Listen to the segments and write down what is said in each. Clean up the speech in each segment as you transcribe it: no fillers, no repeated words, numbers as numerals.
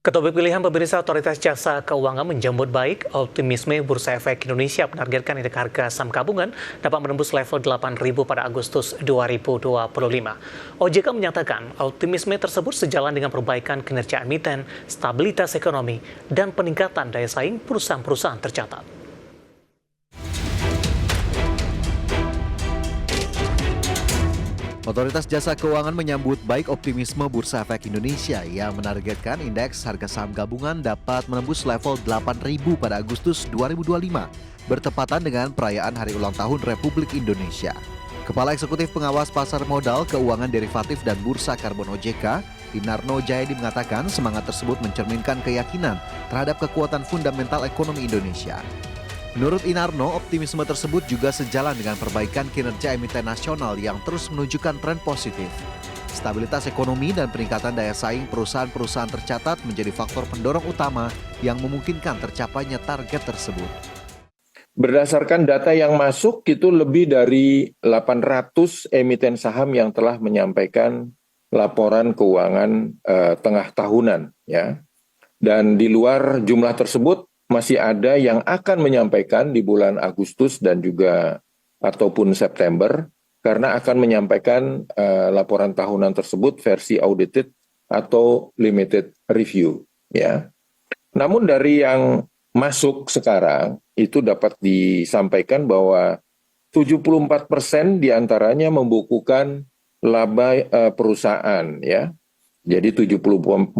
Ketua Pilihan Pemirsa Otoritas Jasa Keuangan menjemput baik optimisme Bursa Efek Indonesia menargetkan indeks harga saham gabungan dapat menembus level 8.000 pada Agustus 2025. OJK menyatakan optimisme tersebut sejalan dengan perbaikan kinerja emiten, stabilitas ekonomi, dan peningkatan daya saing perusahaan-perusahaan tercatat. Otoritas Jasa Keuangan menyambut baik optimisme Bursa Efek Indonesia yang menargetkan indeks harga saham gabungan dapat menembus level 8.000 pada Agustus 2025, bertepatan dengan perayaan Hari Ulang Tahun Republik Indonesia. Kepala Eksekutif Pengawas Pasar Modal, Keuangan Derivatif dan Bursa Karbon OJK, Inarno Jayadi mengatakan semangat tersebut mencerminkan keyakinan terhadap kekuatan fundamental ekonomi Indonesia. Menurut Inarno, optimisme tersebut juga sejalan dengan perbaikan kinerja emiten nasional yang terus menunjukkan tren positif. Stabilitas ekonomi dan peningkatan daya saing perusahaan-perusahaan tercatat menjadi faktor pendorong utama yang memungkinkan tercapainya target tersebut. Berdasarkan data yang masuk, itu lebih dari 800 emiten saham yang telah menyampaikan laporan keuangan tengah tahunan, ya. Dan di luar jumlah tersebut, masih ada yang akan menyampaikan di bulan Agustus dan juga ataupun September karena akan menyampaikan laporan tahunan tersebut versi audited atau limited review, ya. Namun dari yang masuk sekarang itu dapat disampaikan bahwa 74% diantaranya membukukan laba perusahaan, ya. Jadi 74%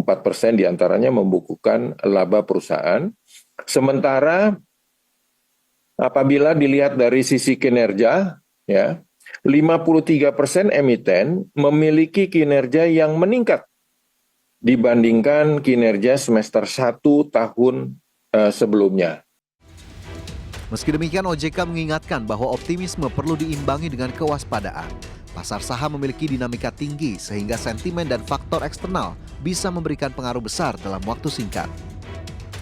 diantaranya membukukan laba perusahaan. Sementara apabila dilihat dari sisi kinerja, ya, 53% emiten memiliki kinerja yang meningkat dibandingkan kinerja semester 1 tahun sebelumnya. Meski demikian, OJK mengingatkan bahwa optimisme perlu diimbangi dengan kewaspadaan. Pasar saham memiliki dinamika tinggi sehingga sentimen dan faktor eksternal bisa memberikan pengaruh besar dalam waktu singkat.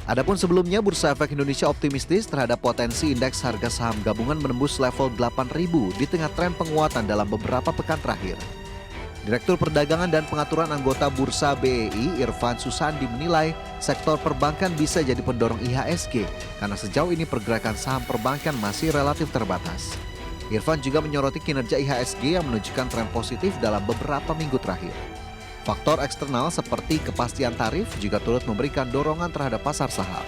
Adapun sebelumnya, Bursa Efek Indonesia optimistis terhadap potensi indeks harga saham gabungan menembus level 8.000 di tengah tren penguatan dalam beberapa pekan terakhir. Direktur Perdagangan dan Pengaturan Anggota Bursa BEI, Irfan Susandi menilai sektor perbankan bisa jadi pendorong IHSG karena sejauh ini pergerakan saham perbankan masih relatif terbatas. Irfan juga menyoroti kinerja IHSG yang menunjukkan tren positif dalam beberapa minggu terakhir. Faktor eksternal seperti kepastian tarif juga turut memberikan dorongan terhadap pasar saham.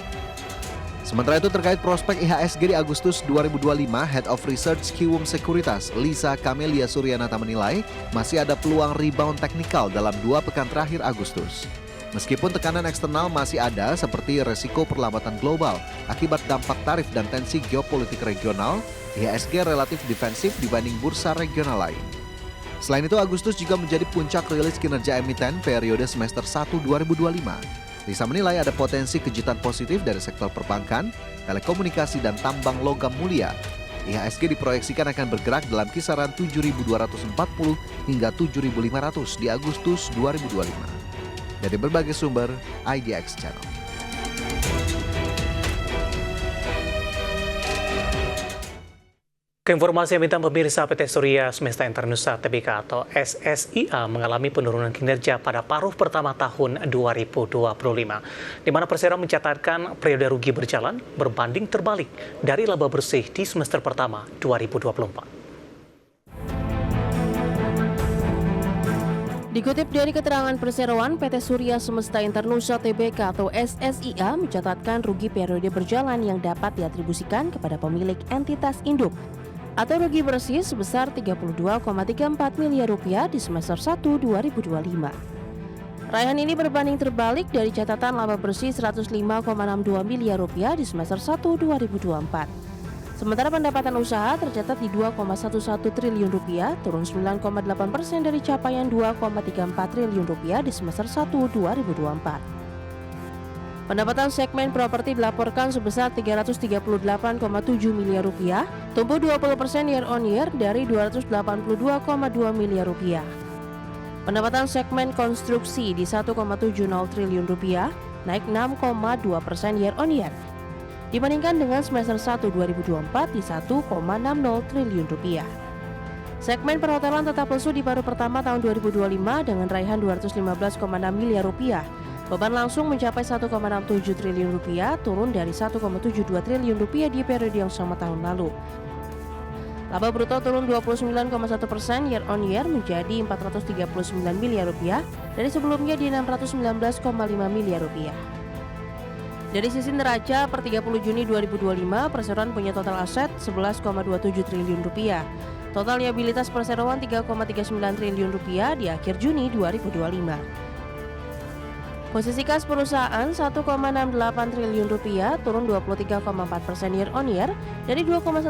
Sementara itu terkait prospek IHSG di Agustus 2025, Head of Research Kiwum Sekuritas, Lisa Camelia Suryanata menilai masih ada peluang rebound teknikal dalam 2 pekan terakhir Agustus. Meskipun tekanan eksternal masih ada seperti resiko perlambatan global akibat dampak tarif dan tensi geopolitik regional, IHSG relatif defensif dibanding bursa regional lain. Selain itu, Agustus juga menjadi puncak rilis kinerja emiten periode semester 1 2025. Lisa menilai ada potensi kejutan positif dari sektor perbankan, telekomunikasi, dan tambang logam mulia. IHSG diproyeksikan akan bergerak dalam kisaran 7.240 hingga 7.500 di Agustus 2025. Dari berbagai sumber, IDX Channel. Keinformasi emiten pemirsa, PT Surya Semesta Internusa Tbk atau SSIA mengalami penurunan kinerja pada paruh pertama tahun 2025, di mana Persero mencatatkan periode rugi berjalan berbanding terbalik dari laba bersih di semester pertama 2024. Dikutip dari keterangan perseroan, PT Surya Semesta Internusa Tbk atau SSIA mencatatkan rugi periode berjalan yang dapat diatribusikan kepada pemilik entitas induk atau rugi bersih sebesar Rp32,34 miliar di semester 1 2025. Raihan ini berbanding terbalik dari catatan laba bersih Rp105,62 miliar di semester 1 2024. Sementara pendapatan usaha tercatat di Rp2,11 triliun, turun 9,8% dari capaian Rp2,34 triliun di semester 1 2024. Pendapatan segmen properti dilaporkan sebesar Rp338,7 miliar, tumbuh 20% year on year dari Rp282,2 miliar. Pendapatan segmen konstruksi di Rp1,70 triliun, naik 6,2% year on year, dibandingkan dengan semester 1 2024 di Rp1,60 triliun. Segmen perhotelan tetap lesu di paruh pertama tahun 2025 dengan raihan Rp215,6 miliar, Beban langsung mencapai 1,67 triliun rupiah, turun dari 1,72 triliun rupiah di periode yang sama tahun lalu. Laba bruto turun 29,1% year on year menjadi 439 miliar rupiah dari sebelumnya di 619,5 miliar rupiah. Dari sisi neraca per 30 Juni 2025, perseroan punya total aset 11,27 triliun rupiah. Total liabilitas perseroan 3,39 triliun rupiah di akhir Juni 2025. Posisi kas perusahaan 1,68 triliun rupiah, turun 23,4% year on year dari 2,18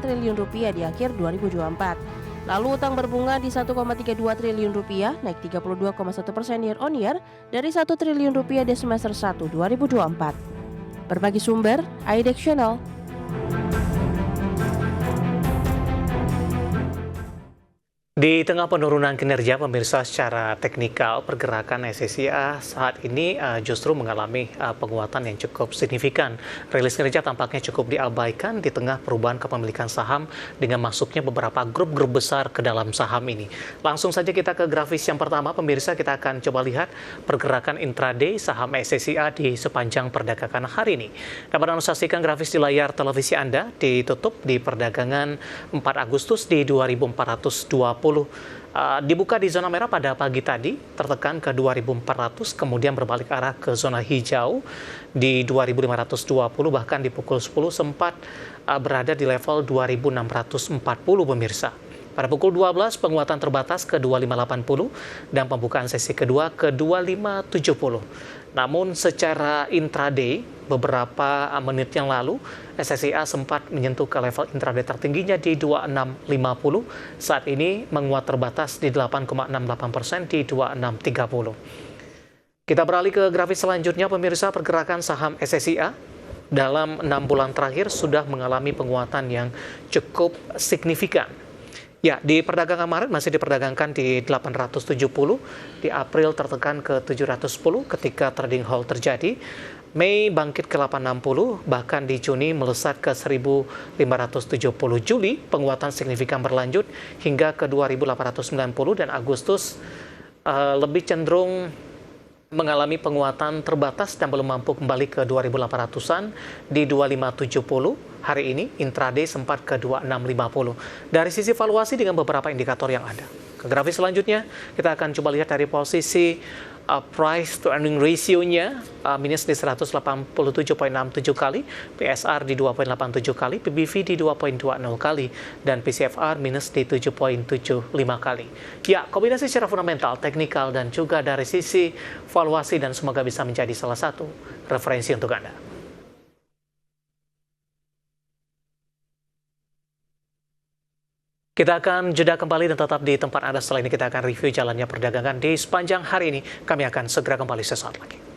triliun rupiah di akhir 2024. Lalu utang berbunga di 1,32 triliun rupiah, naik 32,1% year on year dari 1 triliun rupiah di semester 1 2024. Berbagi sumber, IDEX Channel. Di tengah penurunan kinerja pemirsa secara teknikal, pergerakan SSIA saat ini justru mengalami penguatan yang cukup signifikan. Rilis kinerja tampaknya cukup diabaikan di tengah perubahan kepemilikan saham dengan masuknya beberapa grup-grup besar ke dalam saham ini. Langsung saja kita ke grafis yang pertama, pemirsa, kita akan coba lihat pergerakan intraday saham SSIA di sepanjang perdagangan hari ini. Dapat Anda saksikan grafis di layar televisi Anda, ditutup di perdagangan 4 Agustus di 2420. Dibuka di zona merah pada pagi tadi, tertekan ke 2400, kemudian berbalik arah ke zona hijau di 2520, bahkan di pukul 10 sempat berada di level 2640 pemirsa. Pada pukul 12 penguatan terbatas ke 2580 dan pembukaan sesi kedua ke 2570. Namun secara intraday beberapa menit yang lalu SSIA sempat menyentuh ke level intraday tertingginya di 2650. Saat ini menguat terbatas di 8,68% di 2630. Kita beralih ke grafis selanjutnya pemirsa, pergerakan saham SSIA dalam 6 bulan terakhir sudah mengalami penguatan yang cukup signifikan. Ya, di perdagangan Maret masih diperdagangkan di 870, di April tertekan ke 710 ketika trading halt terjadi. Mei bangkit ke 860, bahkan di Juni melesat ke 1570. Juli penguatan signifikan berlanjut hingga ke 2890 dan Agustus lebih cenderung mengalami penguatan terbatas dan belum mampu kembali ke 2800-an di 2570. Hari ini intraday sempat ke 2650. Dari sisi valuasi dengan beberapa indikator yang ada. Ke grafis selanjutnya kita akan coba lihat dari posisi price to earning ratio-nya minus di 187,67 kali, PSR di 2,87 kali, PBV di 2,20 kali, dan PCFR minus di 7,75 kali. Ya, kombinasi secara fundamental, teknikal, dan juga dari sisi valuasi dan semoga bisa menjadi salah satu referensi untuk Anda. Kita akan jeda kembali dan tetap di tempat Anda. Setelah ini kita akan review jalannya perdagangan di sepanjang hari ini. Kami akan segera kembali sesaat lagi.